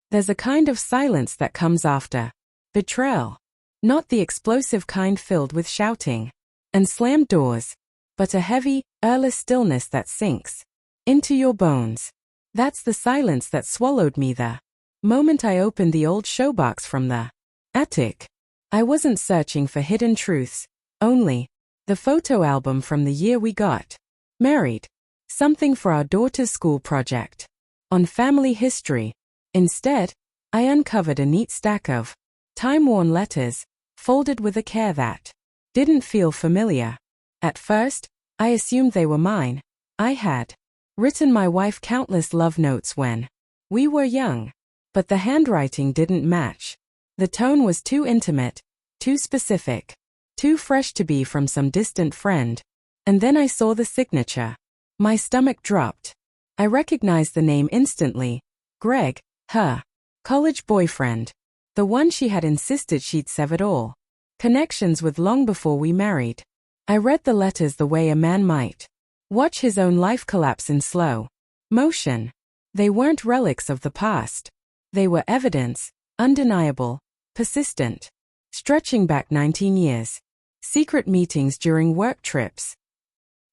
There's a kind of silence that comes after betrayal. Not the explosive kind filled with shouting and slammed doors, but a heavy, airless stillness that sinks into your bones. That's the silence that swallowed me the moment I opened the old showbox from the attic. I wasn't searching for hidden truths, only the photo album from the year we got married. Something for our daughter's school project on family history. Instead, I uncovered a neat stack of time-worn letters, folded with a care that didn't feel familiar. At first, I assumed they were mine. I had written my wife countless love notes when we were young, but the handwriting didn't match. The tone was too intimate, too specific, too fresh to be from some distant friend. And then I saw the signature. My stomach dropped. I recognized the name instantly. Greg, her college boyfriend. The one she had insisted she'd severed all connections with long before we married. I read the letters the way a man might watch his own life collapse in slow motion. They weren't relics of the past. They were evidence, undeniable, persistent, stretching back 19 years. Secret meetings during work trips.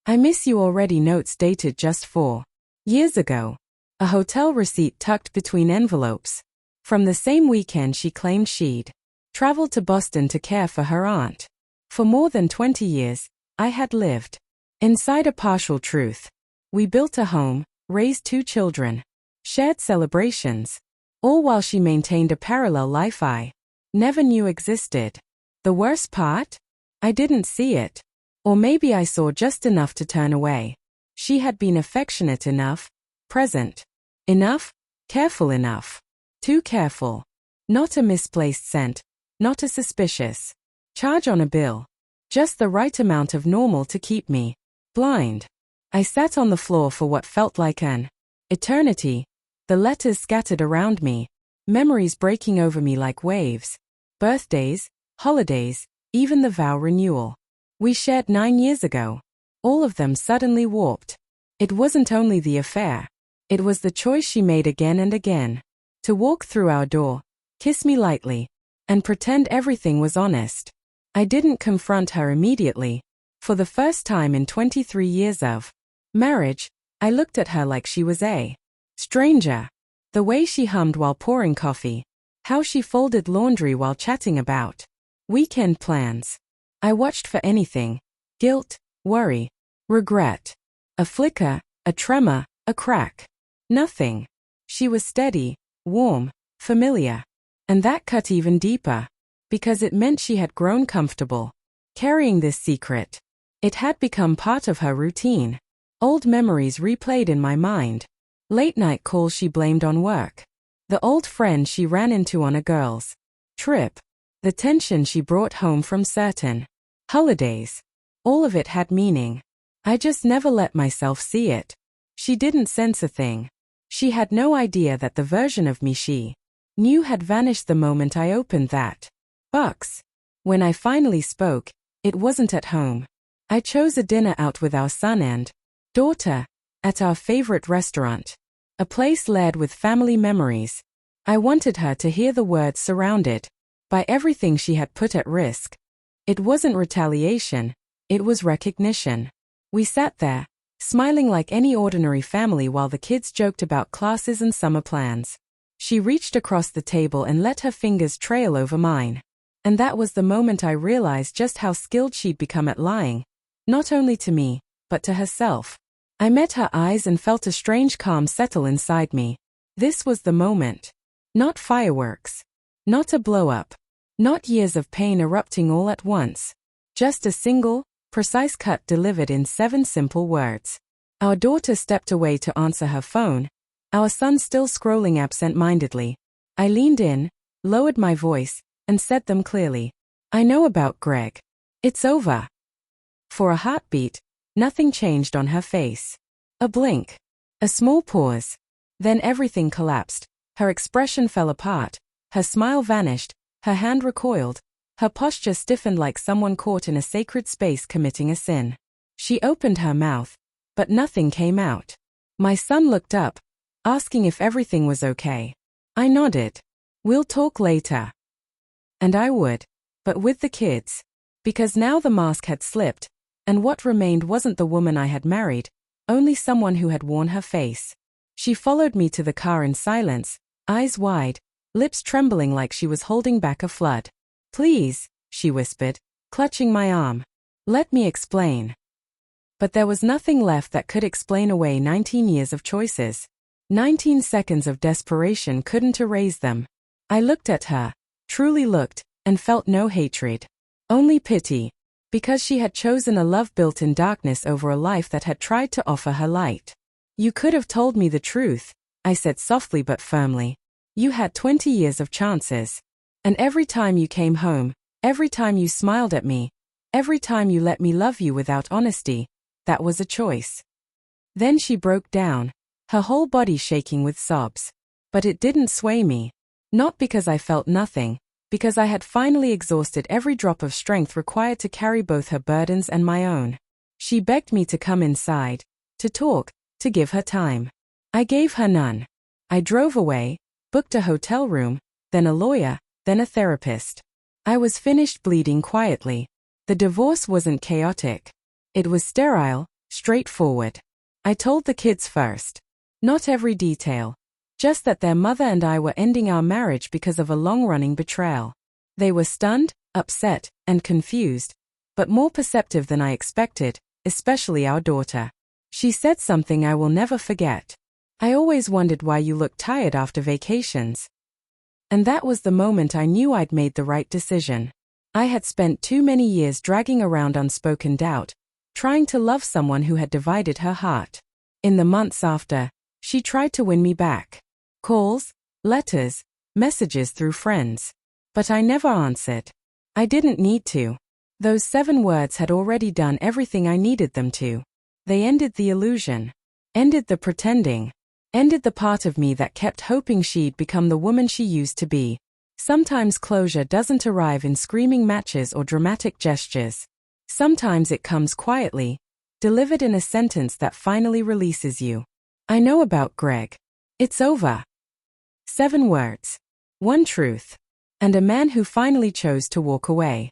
I miss you already notes dated just 4 years ago. A hotel receipt tucked between envelopes. From the same weekend she claimed she'd traveled to Boston to care for her aunt. For more than 20 years, I had lived inside a partial truth. We built a home, raised 2 children, shared celebrations, all while she maintained a parallel life I never knew existed. The worst part? I didn't see it. Or maybe I saw just enough to turn away. She had been affectionate enough, present enough, careful enough. Too careful. Not a misplaced scent, not a suspicious charge on a bill. Just the right amount of normal to keep me blind. I sat on the floor for what felt like an eternity. The letters scattered around me, memories breaking over me like waves. Birthdays, holidays, even the vow renewal we shared 9 years ago. All of them suddenly warped. It wasn't only the affair. It was the choice she made again and again. To walk through our door, kiss me lightly, and pretend everything was honest. I didn't confront her immediately. For the first time in 23 years of marriage, I looked at her like she was a stranger. The way she hummed while pouring coffee. How she folded laundry while chatting about weekend plans. I watched for anything. Guilt, worry, regret. A flicker, a tremor, a crack. Nothing. She was steady, warm, familiar. And that cut even deeper. Because it meant she had grown comfortable carrying this secret. It had become part of her routine. Old memories replayed in my mind. Late-night calls she blamed on work. The old friend she ran into on a girls' trip. The tension she brought home from certain holidays. All of it had meaning. I just never let myself see it. She didn't sense a thing. She had no idea that the version of me she knew had vanished the moment I opened that box. When I finally spoke, it wasn't at home. I chose a dinner out with our son and daughter at our favorite restaurant. A place layered with family memories. I wanted her to hear the words surrounded by everything she had put at risk. It wasn't retaliation, it was recognition. We sat there, smiling like any ordinary family while the kids joked about classes and summer plans. She reached across the table and let her fingers trail over mine. And that was the moment I realized just how skilled she'd become at lying. Not only to me, but to herself. I met her eyes and felt a strange calm settle inside me. This was the moment. Not fireworks. Not a blow-up. Not years of pain erupting all at once. Just a single, precise cut delivered in 7 simple words. Our daughter stepped away to answer her phone, our son still scrolling absent-mindedly. I leaned in, lowered my voice, and said them clearly. I know about Greg. It's over. For a heartbeat, nothing changed on her face. A blink. A small pause. Then everything collapsed. Her expression fell apart. Her smile vanished. Her hand recoiled. Her posture stiffened like someone caught in a sacred space committing a sin. She opened her mouth, but nothing came out. My son looked up, asking if everything was okay. I nodded. We'll talk later. And I would. But with the kids. Because now the mask had slipped, and what remained wasn't the woman I had married, only someone who had worn her face. She followed me to the car in silence, eyes wide, lips trembling like she was holding back a flood. Please, she whispered, clutching my arm. Let me explain. But there was nothing left that could explain away 19 years of choices. 19 seconds of desperation couldn't erase them. I looked at her, truly looked, and felt no hatred. Only pity. Because she had chosen a love built in darkness over a life that had tried to offer her light. You could have told me the truth, I said softly but firmly. You had 20 years of chances. And every time you came home, every time you smiled at me, every time you let me love you without honesty, that was a choice. Then she broke down, her whole body shaking with sobs. But it didn't sway me. Not because I felt nothing, because I had finally exhausted every drop of strength required to carry both her burdens and my own. She begged me to come inside, to talk, to give her time. I gave her none. I drove away, booked a hotel room, then a lawyer, then a therapist. I was finished bleeding quietly. The divorce wasn't chaotic. It was sterile, straightforward. I told the kids first. Not every detail. Just that their mother and I were ending our marriage because of a long-running betrayal. They were stunned, upset, and confused, but more perceptive than I expected, especially our daughter. She said something I will never forget. I always wondered why you looked tired after vacations. And that was the moment I knew I'd made the right decision. I had spent too many years dragging around unspoken doubt, trying to love someone who had divided her heart. In the months after, she tried to win me back. Calls, letters, messages through friends. But I never answered. I didn't need to. Those 7 words had already done everything I needed them to. They ended the illusion. Ended the pretending. Ended the part of me that kept hoping she'd become the woman she used to be. Sometimes closure doesn't arrive in screaming matches or dramatic gestures. Sometimes it comes quietly, delivered in a sentence that finally releases you. I know about Greg. It's over. 7 words. 1 truth. And a man who finally chose to walk away.